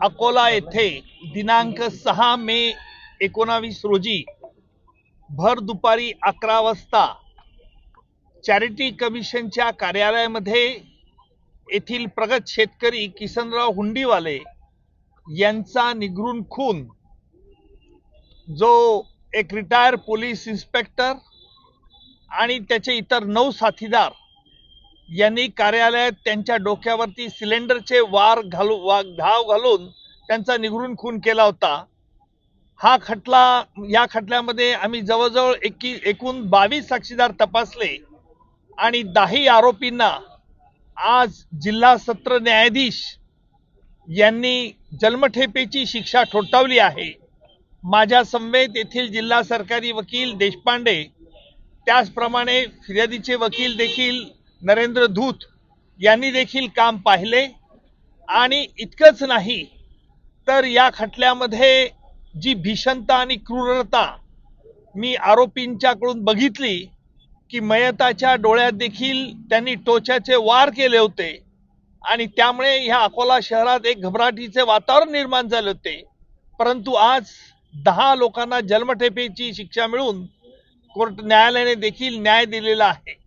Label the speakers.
Speaker 1: अकोला येथे दिनांक 6 मे 19 रोजी भर दुपारी 11 वाजता चॅरिटी कमिशनच्या कार्यालयामध्ये येथील प्रगत शेतकरी किसनराव हुंडीवाले यांचा निगरून खून जो एक रिटायर पोलीस इन्स्पेक्टर आणि त्याचे इतर 9 साथीदार यांनी कार्यालयात त्यांच्या डोक्यावरती सिलेंडरचे घाव घालून त्यांचा निगरून खून केला होता। या खटल्यामध्ये आम्ही जवळजवळ एकूण 22 साक्षीदार तपासले आणि 10 आरोपींना आज जिल्हा सत्र न्यायाधीश यांनी जन्मठेपेची शिक्षा ठोठावली आहे। माझ्या समवेत येथील जिल्हा सरकारी वकील देशपांडे, त्याचप्रमाणे फिर्यादीचे वकील देखील नरेंद्र धूत यांनी देखील काम पाहिले आणि इतकंच नाही तर या खटल्यामध्ये जी भीषणता आणि क्रूरता मी आरोपींच्याकडून बघितली की मयताच्या डोळ्यात देखील त्यांनी टोचाचे वार केले होते आणि त्यामुळे ह्या अकोला शहरात एक घबराटीचे वातावरण निर्माण झाले होते। परंतु आज 10 लोकांना जन्मठेपेची शिक्षा मिळून न्यायालयाने देखील न्याय दिलेला आहे।